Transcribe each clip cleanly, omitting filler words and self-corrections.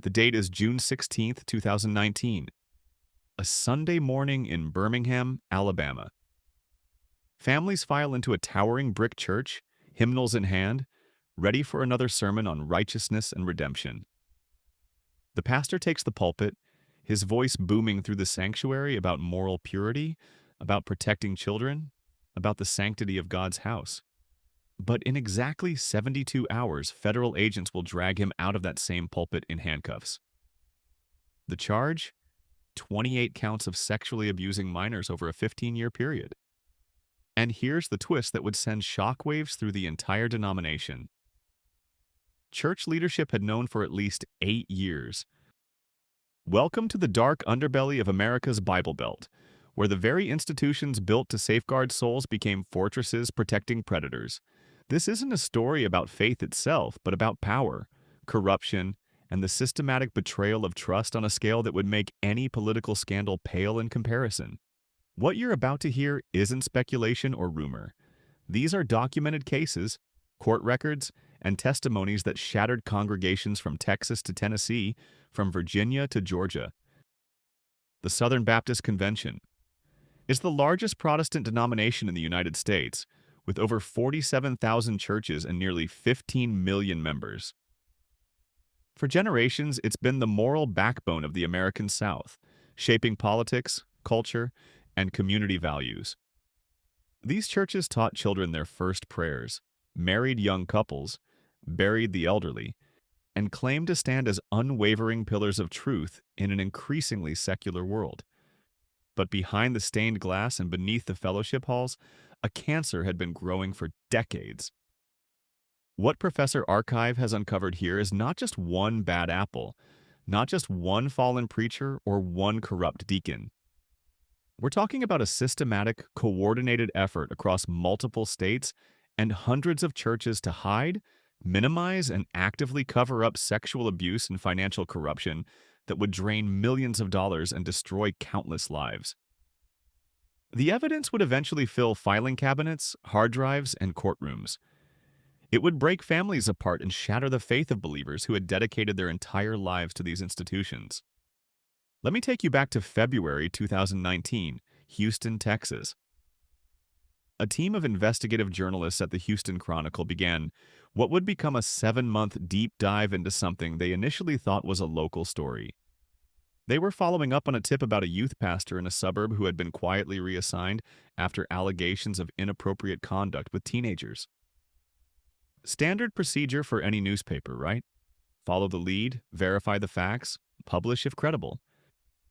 The date is June 16th, 2019. A Sunday morning in Birmingham, Alabama. Families file into a towering brick church, hymnals in hand, ready for another sermon on righteousness and redemption. The pastor takes the pulpit, his voice booming through the sanctuary about moral purity, about protecting children, about the sanctity of God's house. But in exactly 72 hours, federal agents will drag him out of that same pulpit in handcuffs. The charge? 28 counts of sexually abusing minors over a 15-year period. And here's the twist that would send shockwaves through the entire denomination. Church leadership had known for at least 8 years. Welcome to the dark underbelly of America's Bible Belt, where the very institutions built to safeguard souls became fortresses protecting predators. This isn't a story about faith itself, but about power, corruption, and the systematic betrayal of trust on a scale that would make any political scandal pale in comparison. What you're about to hear isn't speculation or rumor. These are documented cases, court records, and testimonies that shattered congregations from Texas to Tennessee, from Virginia to Georgia. The Southern Baptist Convention is the largest Protestant denomination in the United States, with over 47,000 churches and nearly 15 million members. For generations, it's been the moral backbone of the American South, shaping politics, culture, and community values. These churches taught children their first prayers, married young couples, buried the elderly, and claimed to stand as unwavering pillars of truth in an increasingly secular world. But behind the stained glass and beneath the fellowship halls, a cancer had been growing for decades. What Professor Archive has uncovered here is not just one bad apple, not just one fallen preacher or one corrupt deacon. We're talking about a systematic, coordinated effort across multiple states and hundreds of churches to hide, minimize, and actively cover up sexual abuse and financial corruption that would drain millions of dollars and destroy countless lives. The evidence would eventually fill filing cabinets, hard drives, and courtrooms. It would break families apart and shatter the faith of believers who had dedicated their entire lives to these institutions. Let me take you back to February 2019, Houston, Texas. A team of investigative journalists at the Houston Chronicle began what would become a 7-month deep dive into something they initially thought was a local story. They were following up on a tip about a youth pastor in a suburb who had been quietly reassigned after allegations of inappropriate conduct with teenagers. Standard procedure for any newspaper, right? Follow the lead, verify the facts, publish if credible.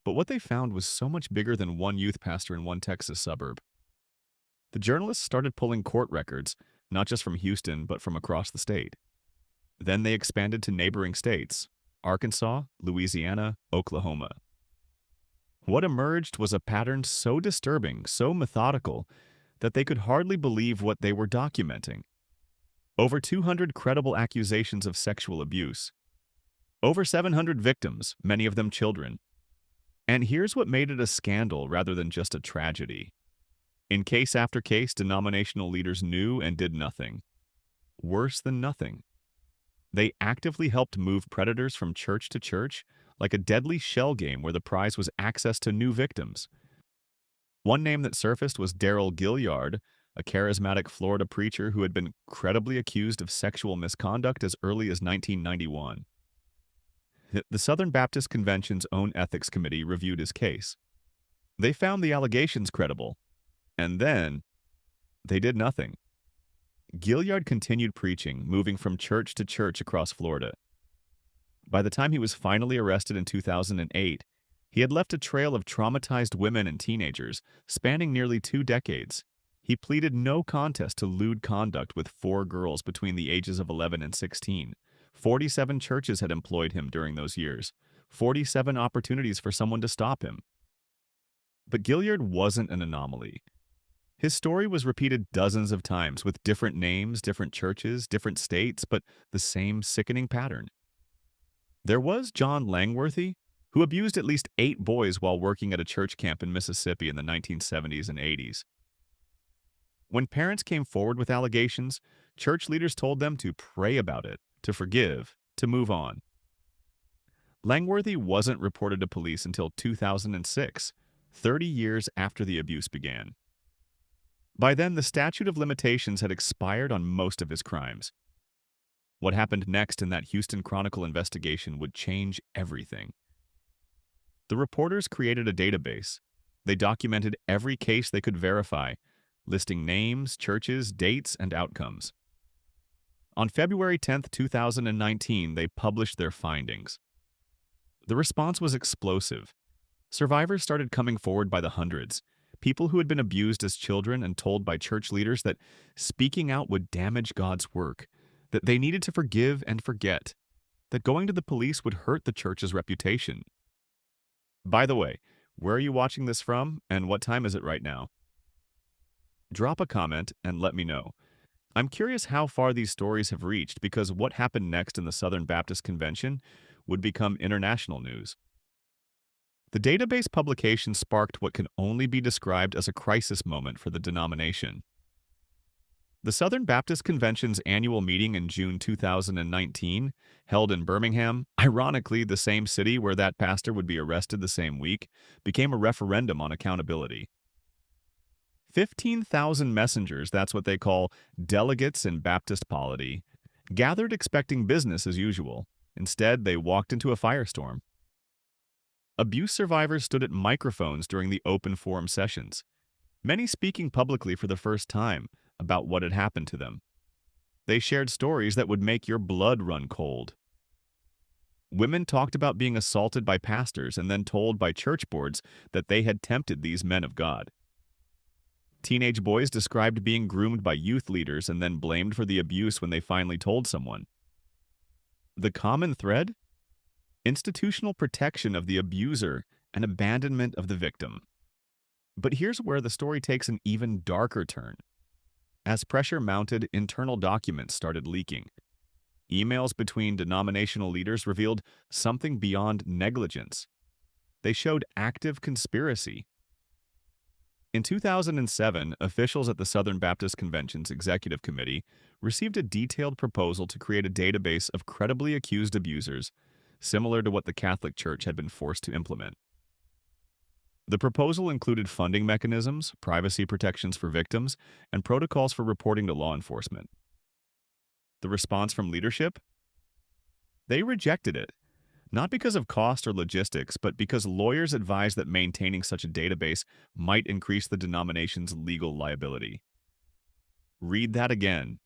But what they found was so much bigger than one youth pastor in one Texas suburb. The journalists started pulling court records, not just from Houston, but from across the state. Then they expanded to neighboring states, Arkansas, Louisiana, Oklahoma. What emerged was a pattern so disturbing, so methodical, that they could hardly believe what they were documenting. Over 200 credible accusations of sexual abuse. Over 700 victims, many of them children. And here's what made it a scandal rather than just a tragedy. In case after case, denominational leaders knew and did nothing. Worse than nothing. They actively helped move predators from church to church, like a deadly shell game where the prize was access to new victims. One name that surfaced was Darrell Gilliard, a charismatic Florida preacher who had been credibly accused of sexual misconduct as early as 1991. The Southern Baptist Convention's own ethics committee reviewed his case. They found the allegations credible, and then they did nothing. Gilliard continued preaching, moving from church to church across Florida. By the time he was finally arrested in 2008, he had left a trail of traumatized women and teenagers, spanning nearly 2 decades. He pleaded no contest to lewd conduct with 4 girls between the ages of 11 and 16. 47 churches had employed him during those years. 47 opportunities for someone to stop him. But Gilliard wasn't an anomaly. His story was repeated dozens of times with different names, different churches, different states, but the same sickening pattern. There was John Langworthy, who abused at least 8 boys while working at a church camp in Mississippi in the 1970s and 80s. When parents came forward with allegations, church leaders told them to pray about it, to forgive, to move on. Langworthy wasn't reported to police until 2006, 30 years after the abuse began. By then, the statute of limitations had expired on most of his crimes. What happened next in that Houston Chronicle investigation would change everything. The reporters created a database. They documented every case they could verify, listing names, churches, dates, and outcomes. On February 10, 2019, they published their findings. The response was explosive. Survivors started coming forward by the hundreds, people who had been abused as children and told by church leaders that speaking out would damage God's work, that they needed to forgive and forget, that going to the police would hurt the church's reputation. By the way, where are you watching this from, and what time is it right now? Drop a comment and let me know. I'm curious how far these stories have reached, because what happened next in the Southern Baptist Convention would become international news. The database publication sparked what can only be described as a crisis moment for the denomination. The Southern Baptist Convention's annual meeting in June 2019, held in Birmingham, ironically the same city where that pastor would be arrested the same week, became a referendum on accountability. 15,000 messengers, that's what they call delegates in Baptist polity, gathered expecting business as usual. Instead, they walked into a firestorm. Abuse survivors stood at microphones during the open forum sessions, many speaking publicly for the first time about what had happened to them. They shared stories that would make your blood run cold. Women talked about being assaulted by pastors and then told by church boards that they had tempted these men of God. Teenage boys described being groomed by youth leaders and then blamed for the abuse when they finally told someone. The common thread? Institutional protection of the abuser and abandonment of the victim. But here's where the story takes an even darker turn. As pressure mounted, internal documents started leaking. Emails between denominational leaders revealed something beyond negligence. They showed active conspiracy. In 2007, officials at the Southern Baptist Convention's Executive Committee received a detailed proposal to create a database of credibly accused abusers, similar to what the Catholic Church had been forced to implement. The proposal included funding mechanisms, privacy protections for victims, and protocols for reporting to law enforcement. The response from leadership? They rejected it, not because of cost or logistics, but because lawyers advised that maintaining such a database might increase the denomination's legal liability. Read that again.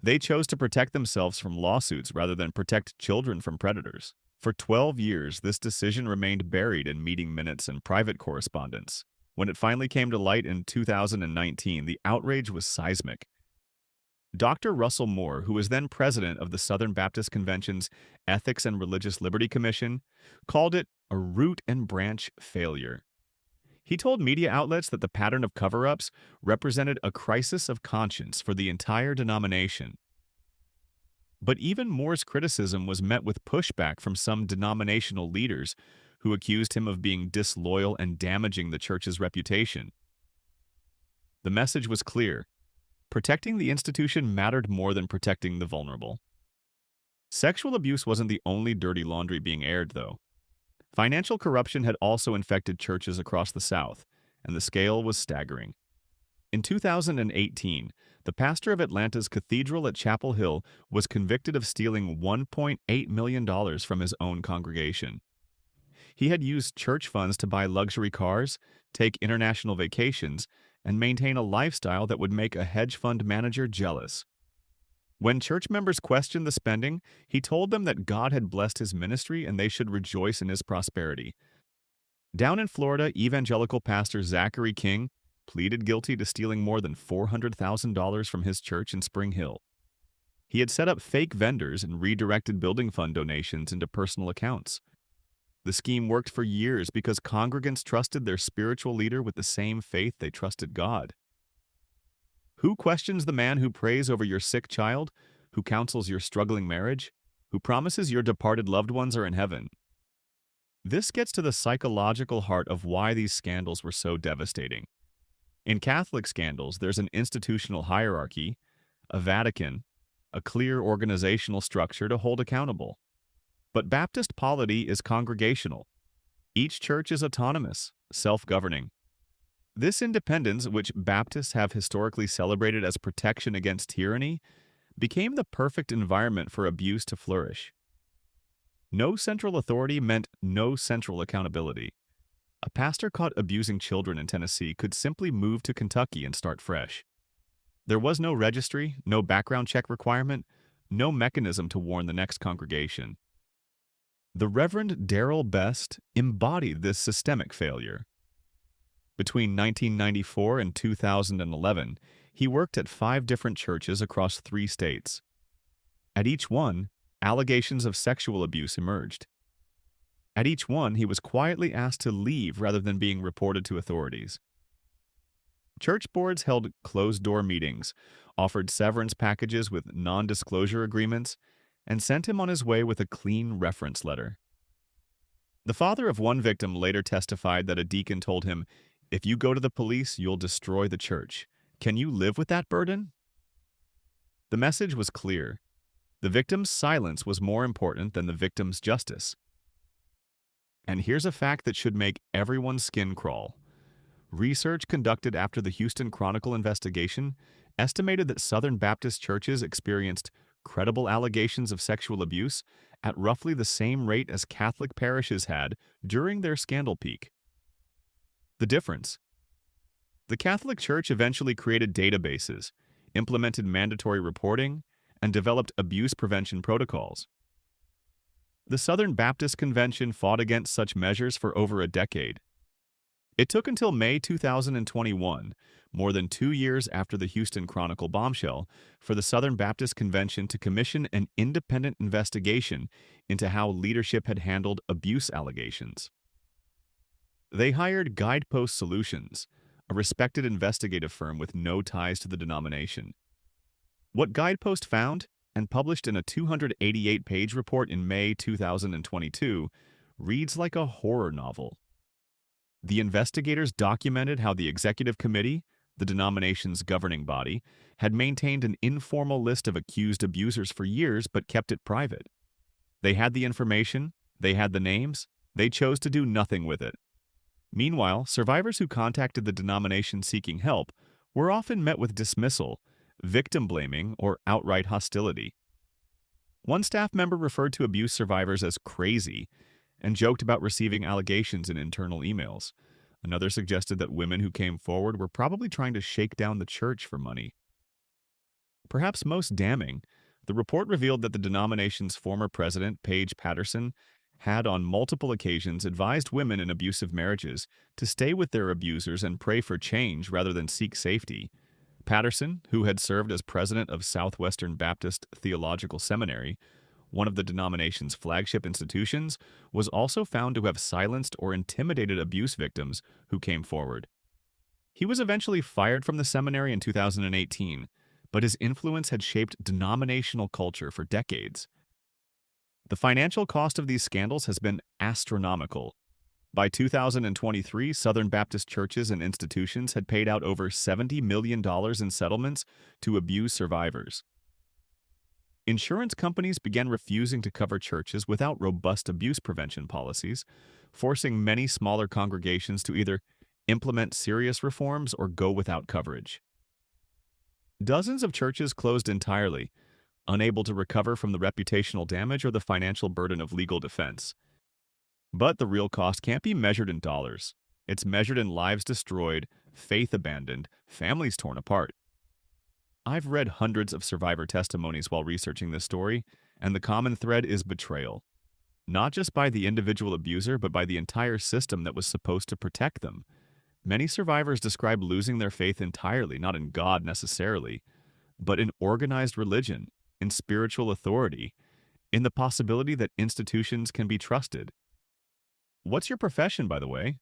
They chose to protect themselves from lawsuits rather than protect children from predators. For 12 years, this decision remained buried in meeting minutes and private correspondence. When it finally came to light in 2019, the outrage was seismic. Dr. Russell Moore, who was then president of the Southern Baptist Convention's Ethics and Religious Liberty Commission, called it a root and branch failure. He told media outlets that the pattern of cover-ups represented a crisis of conscience for the entire denomination. But even Moore's criticism was met with pushback from some denominational leaders who accused him of being disloyal and damaging the church's reputation. The message was clear. Protecting the institution mattered more than protecting the vulnerable. Sexual abuse wasn't the only dirty laundry being aired, though. Financial corruption had also infected churches across the South, and the scale was staggering. In 2018, the pastor of Atlanta's Cathedral at Chapel Hill was convicted of stealing $1.8 million from his own congregation. He had used church funds to buy luxury cars, take international vacations, and maintain a lifestyle that would make a hedge fund manager jealous. When church members questioned the spending, he told them that God had blessed his ministry and they should rejoice in his prosperity. Down in Florida, evangelical pastor Zachary King pleaded guilty to stealing more than $400,000 from his church in Spring Hill. He had set up fake vendors and redirected building fund donations into personal accounts. The scheme worked for years because congregants trusted their spiritual leader with the same faith they trusted God. Who questions the man who prays over your sick child, who counsels your struggling marriage, who promises your departed loved ones are in heaven? This gets to the psychological heart of why these scandals were so devastating. In Catholic scandals, there's an institutional hierarchy, a Vatican, a clear organizational structure to hold accountable. But Baptist polity is congregational. Each church is autonomous, self-governing. This independence, which Baptists have historically celebrated as protection against tyranny, became the perfect environment for abuse to flourish. No central authority meant no central accountability. A pastor caught abusing children in Tennessee could simply move to Kentucky and start fresh. There was no registry, no background check requirement, no mechanism to warn the next congregation. The Reverend Darrell Best embodied this systemic failure. Between 1994 and 2011, he worked at 5 different churches across 3 states. At each one, allegations of sexual abuse emerged. At each one, he was quietly asked to leave rather than being reported to authorities. Church boards held closed-door meetings, offered severance packages with non-disclosure agreements, and sent him on his way with a clean reference letter. The father of one victim later testified that a deacon told him, "If you go to the police, you'll destroy the church. Can you live with that burden?" The message was clear. The victim's silence was more important than the victim's justice. And here's a fact that should make everyone's skin crawl. Research conducted after the Houston Chronicle investigation estimated that Southern Baptist churches experienced credible allegations of sexual abuse at roughly the same rate as Catholic parishes had during their scandal peak. The difference: the Catholic Church eventually created databases, implemented mandatory reporting, and developed abuse prevention protocols. The Southern Baptist Convention fought against such measures for over a decade. It took until May 2021, more than 2 years after the Houston Chronicle bombshell, for the Southern Baptist Convention to commission an independent investigation into how leadership had handled abuse allegations. They hired Guidepost Solutions, a respected investigative firm with no ties to the denomination. What Guidepost found, and published in a 288-page report in May 2022, reads like a horror novel. The investigators documented how the executive committee, the denomination's governing body, had maintained an informal list of accused abusers for years but kept it private. They had the information, they had the names, they chose to do nothing with it. Meanwhile, survivors who contacted the denomination seeking help were often met with dismissal, victim blaming, or outright hostility. One staff member referred to abuse survivors as crazy and joked about receiving allegations in internal emails. Another suggested that women who came forward were probably trying to shake down the church for money. Perhaps most damning, the report revealed that the denomination's former president, Paige Patterson, had on multiple occasions advised women in abusive marriages to stay with their abusers and pray for change rather than seek safety. Patterson, who had served as president of Southwestern Baptist Theological Seminary, one of the denomination's flagship institutions, was also found to have silenced or intimidated abuse victims who came forward. He was eventually fired from the seminary in 2018, but his influence had shaped denominational culture for decades. The financial cost of these scandals has been astronomical. By 2023, Southern Baptist churches and institutions had paid out over $70 million in settlements to abuse survivors. Insurance companies began refusing to cover churches without robust abuse prevention policies, forcing many smaller congregations to either implement serious reforms or go without coverage. Dozens of churches closed entirely, unable to recover from the reputational damage or the financial burden of legal defense. But the real cost can't be measured in dollars. It's measured in lives destroyed, faith abandoned, families torn apart. I've read hundreds of survivor testimonies while researching this story, and the common thread is betrayal. Not just by the individual abuser, but by the entire system that was supposed to protect them. Many survivors describe losing their faith entirely, not in God necessarily, but in organized religion, in spiritual authority, in the possibility that institutions can be trusted. What's your profession, by the way?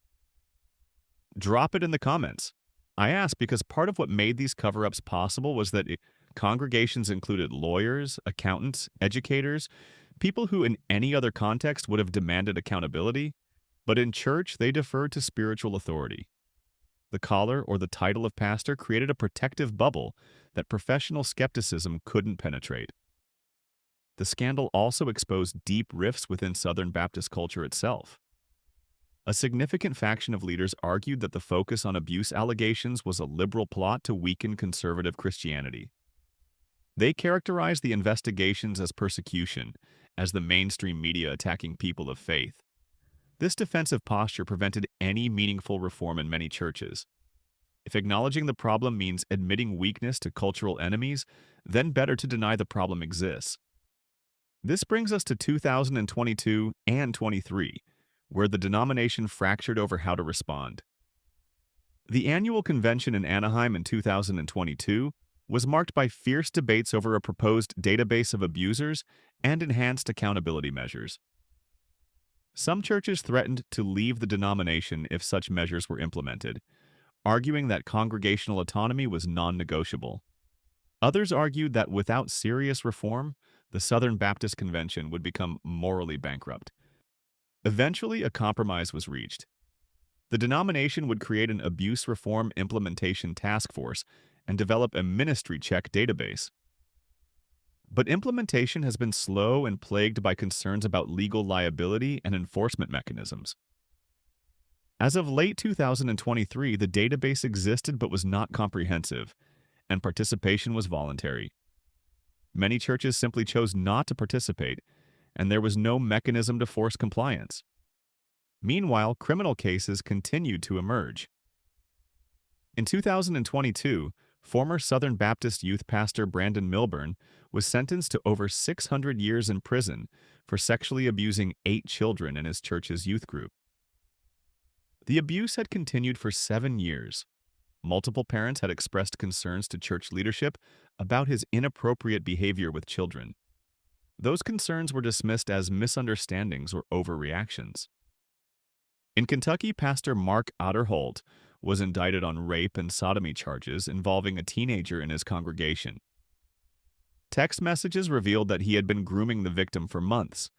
Drop it in the comments. I ask because part of what made these cover-ups possible was that congregations included lawyers, accountants, educators, people who in any other context would have demanded accountability, but in church they deferred to spiritual authority. The collar or the title of pastor created a protective bubble that professional skepticism couldn't penetrate. The scandal also exposed deep rifts within Southern Baptist culture itself. A significant faction of leaders argued that the focus on abuse allegations was a liberal plot to weaken conservative Christianity. They characterized the investigations as persecution, as the mainstream media attacking people of faith. This defensive posture prevented any meaningful reform in many churches. If acknowledging the problem means admitting weakness to cultural enemies, then better to deny the problem exists. This brings us to 2022 and 23, where the denomination fractured over how to respond. The annual convention in Anaheim in 2022 was marked by fierce debates over a proposed database of abusers and enhanced accountability measures. Some churches threatened to leave the denomination if such measures were implemented, arguing that congregational autonomy was non-negotiable. Others argued that without serious reform, the Southern Baptist Convention would become morally bankrupt. Eventually, a compromise was reached. The denomination would create an abuse reform implementation task force and develop a ministry check database. But implementation has been slow and plagued by concerns about legal liability and enforcement mechanisms. As of late 2023, the database existed but was not comprehensive, and participation was voluntary. Many churches simply chose not to participate, and there was no mechanism to force compliance. Meanwhile, criminal cases continued to emerge. In 2022, former Southern Baptist youth pastor Brandon Milburn was sentenced to over 600 years in prison for sexually abusing 8 children in his church's youth group. The abuse had continued for 7 years. Multiple parents had expressed concerns to church leadership about his inappropriate behavior with children. Those concerns were dismissed as misunderstandings or overreactions. In Kentucky, Pastor Mark Otterholt was indicted on rape and sodomy charges involving a teenager in his congregation. Text messages revealed that he had been grooming the victim for months,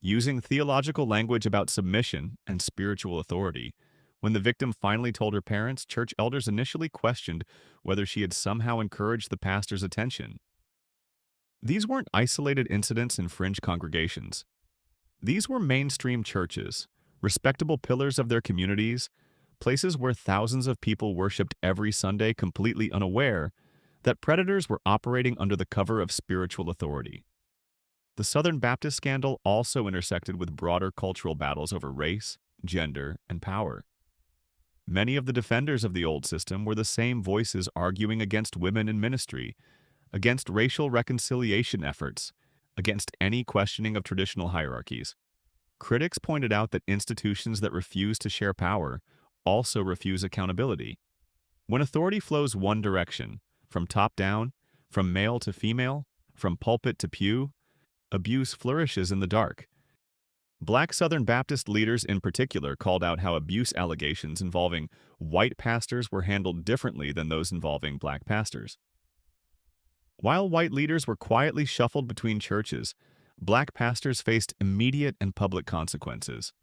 using theological language about submission and spiritual authority. When the victim finally told her parents, church elders initially questioned whether she had somehow encouraged the pastor's attention. These weren't isolated incidents in fringe congregations. These were mainstream churches, respectable pillars of their communities, places where thousands of people worshiped every Sunday completely unaware that predators were operating under the cover of spiritual authority. The Southern Baptist scandal also intersected with broader cultural battles over race, gender, and power. Many of the defenders of the old system were the same voices arguing against women in ministry, against racial reconciliation efforts, against any questioning of traditional hierarchies. Critics pointed out that institutions that refuse to share power also refuse accountability. When authority flows one direction, from top down, from male to female, from pulpit to pew, abuse flourishes in the dark. Black Southern Baptist leaders in particular called out how abuse allegations involving white pastors were handled differently than those involving black pastors. While white leaders were quietly shuffled between churches, black pastors faced immediate and public consequences.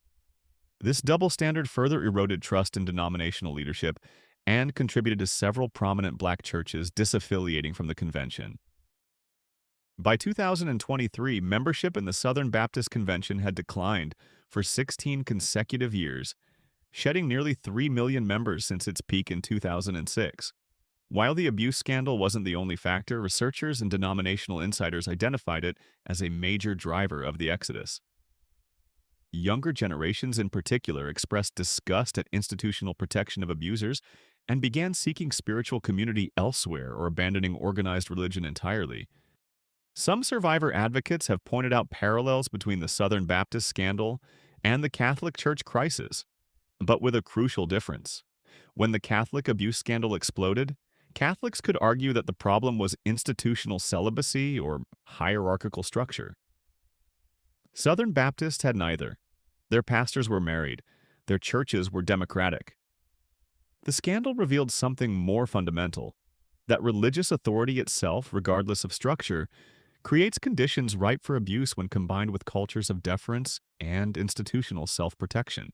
This double standard further eroded trust in denominational leadership and contributed to several prominent black churches disaffiliating from the convention. By 2023, membership in the Southern Baptist Convention had declined for 16 consecutive years, shedding nearly 3 million members since its peak in 2006. While the abuse scandal wasn't the only factor, researchers and denominational insiders identified it as a major driver of the exodus. Younger generations in particular expressed disgust at institutional protection of abusers and began seeking spiritual community elsewhere or abandoning organized religion entirely. Some survivor advocates have pointed out parallels between the Southern Baptist scandal and the Catholic Church crisis, but with a crucial difference. When the Catholic abuse scandal exploded, Catholics could argue that the problem was institutional celibacy or hierarchical structure. Southern Baptists had neither. Their pastors were married. Their churches were democratic. The scandal revealed something more fundamental, that religious authority itself, regardless of structure, creates conditions ripe for abuse when combined with cultures of deference and institutional self-protection.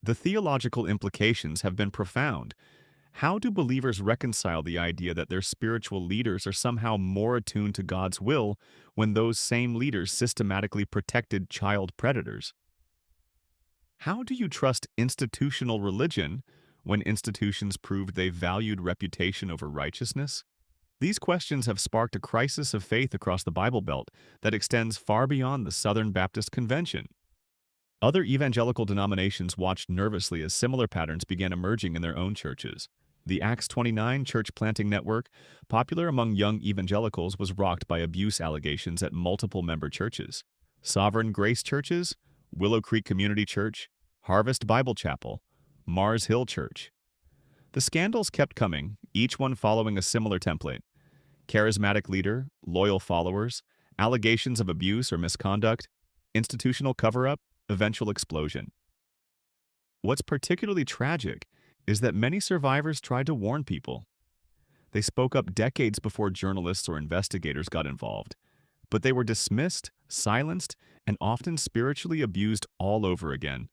The theological implications have been profound, How do believers reconcile the idea that their spiritual leaders are somehow more attuned to God's will when those same leaders systematically protected child predators? How do you trust institutional religion when institutions proved they valued reputation over righteousness? These questions have sparked a crisis of faith across the Bible Belt that extends far beyond the Southern Baptist Convention. Other evangelical denominations watched nervously as similar patterns began emerging in their own churches. The Acts 29 church planting network, popular among young evangelicals, was rocked by abuse allegations at multiple member churches. Sovereign Grace churches, Willow Creek Community Church, Harvest Bible Chapel, Mars Hill Church. The scandals kept coming, each one following a similar template. Charismatic leader, loyal followers, allegations of abuse or misconduct, institutional cover-up, eventual explosion. What's particularly tragic is that many survivors tried to warn people. They spoke up decades before journalists or investigators got involved, but they were dismissed, silenced, and often spiritually abused all over again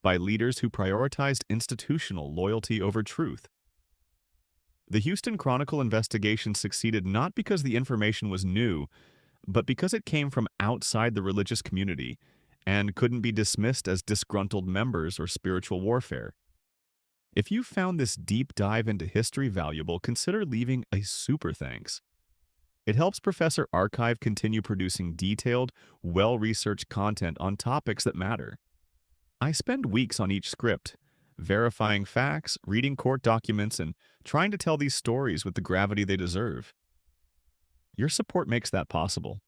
by leaders who prioritized institutional loyalty over truth. The Houston Chronicle investigation succeeded not because the information was new, but because it came from outside the religious community and couldn't be dismissed as disgruntled members or spiritual warfare. If you found this deep dive into history valuable, consider leaving a super thanks. It helps Professor Archive continue producing detailed, well-researched content on topics that matter. I spend weeks on each script, verifying facts, reading court documents, and trying to tell these stories with the gravity they deserve. Your support makes that possible.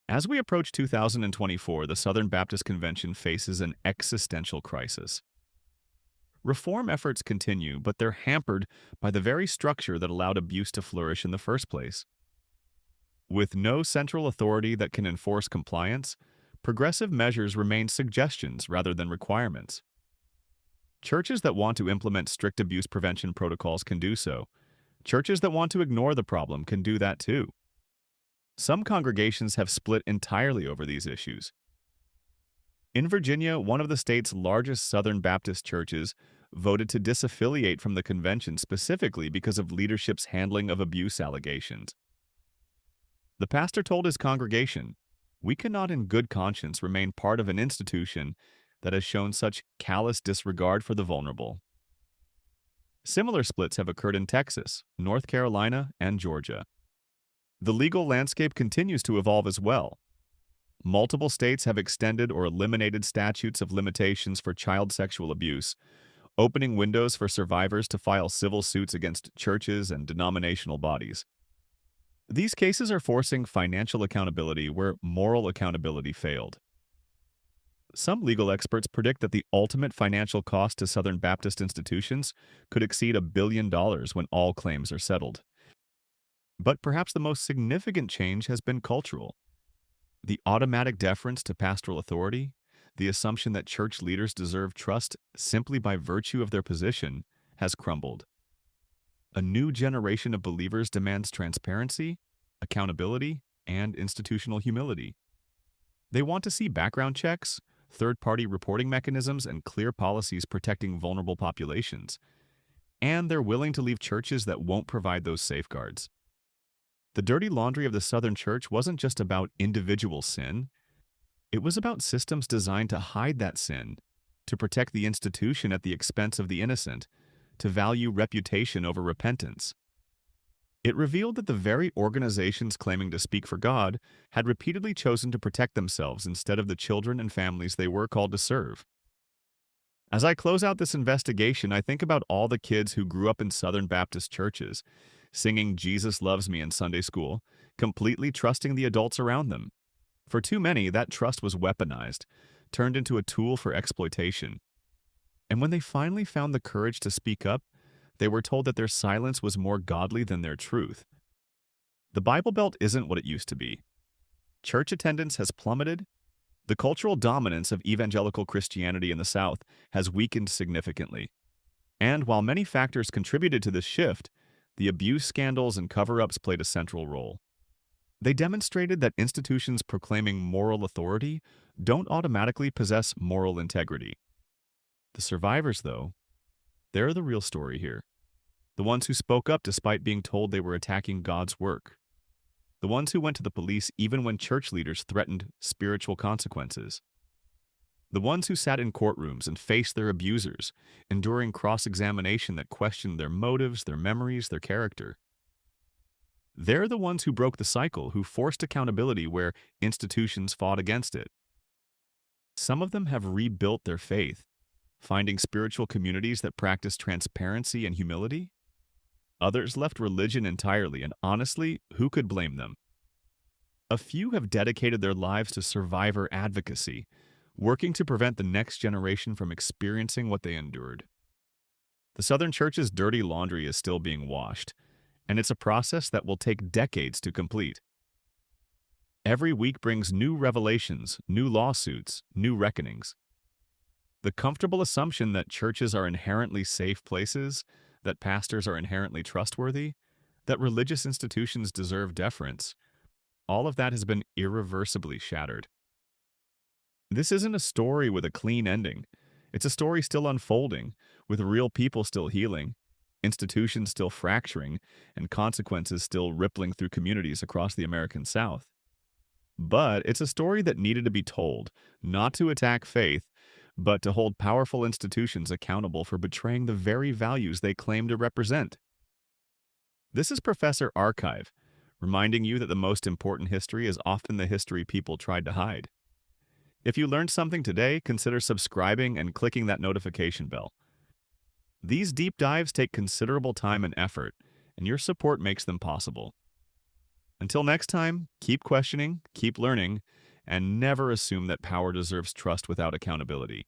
As we approach 2024, the Southern Baptist Convention faces an existential crisis. Reform efforts continue, but they're hampered by the very structure that allowed abuse to flourish in the first place. With no central authority that can enforce compliance, progressive measures remain suggestions rather than requirements. Churches that want to implement strict abuse prevention protocols can do so. Churches that want to ignore the problem can do that too. Some congregations have split entirely over these issues. In Virginia, one of the state's largest Southern Baptist churches voted to disaffiliate from the convention specifically because of leadership's handling of abuse allegations. The pastor told his congregation, "We cannot in good conscience remain part of an institution that has shown such callous disregard for the vulnerable." Similar splits have occurred in Texas, North Carolina, and Georgia. The legal landscape continues to evolve as well. Multiple states have extended or eliminated statutes of limitations for child sexual abuse, opening windows for survivors to file civil suits against churches and denominational bodies. These cases are forcing financial accountability where moral accountability failed. Some legal experts predict that the ultimate financial cost to Southern Baptist institutions could exceed $1 billion when all claims are settled. But perhaps the most significant change has been cultural. The automatic deference to pastoral authority, the assumption that church leaders deserve trust simply by virtue of their position, has crumbled. A new generation of believers demands transparency, accountability, and institutional humility. They want to see background checks, third-party reporting mechanisms, and clear policies protecting vulnerable populations. And they're willing to leave churches that won't provide those safeguards. The dirty laundry of the Southern Church wasn't just about individual sin. It was about systems designed to hide that sin, to protect the institution at the expense of the innocent, to value reputation over repentance. It revealed that the very organizations claiming to speak for God had repeatedly chosen to protect themselves instead of the children and families they were called to serve. As I close out this investigation, I think about all the kids who grew up in Southern Baptist churches, singing "Jesus Loves Me" in Sunday school, completely trusting the adults around them. For too many, that trust was weaponized, turned into a tool for exploitation. And when they finally found the courage to speak up, they were told that their silence was more godly than their truth. The Bible Belt isn't what it used to be. Church attendance has plummeted. The cultural dominance of evangelical Christianity in the South has weakened significantly. And while many factors contributed to this shift, the abuse scandals and cover-ups played a central role. They demonstrated that institutions proclaiming moral authority don't automatically possess moral integrity. The survivors, though, they're the real story here. The ones who spoke up despite being told they were attacking God's work. The ones who went to the police even when church leaders threatened spiritual consequences. The ones who sat in courtrooms and faced their abusers, enduring cross-examination that questioned their motives, their memories, their character. They're the ones who broke the cycle, who forced accountability where institutions fought against it. Some of them have rebuilt their faith, finding spiritual communities that practice transparency and humility. Others left religion entirely, and honestly, who could blame them? A few have dedicated their lives to survivor advocacy, working to prevent the next generation from experiencing what they endured. The Southern Church's dirty laundry is still being washed, and it's a process that will take decades to complete. Every week brings new revelations, new lawsuits, new reckonings. The comfortable assumption that churches are inherently safe places, that pastors are inherently trustworthy, that religious institutions deserve deference, all of that has been irreversibly shattered. This isn't a story with a clean ending. It's a story still unfolding, with real people still healing, institutions still fracturing, and consequences still rippling through communities across the American South. But it's a story that needed to be told, not to attack faith, but to hold powerful institutions accountable for betraying the very values they claim to represent. This is Professor Archive, reminding you that the most important history is often the history people tried to hide. If you learned something today, consider subscribing and clicking that notification bell. These deep dives take considerable time and effort, and your support makes them possible. Until next time, keep questioning, keep learning, and never assume that power deserves trust without accountability.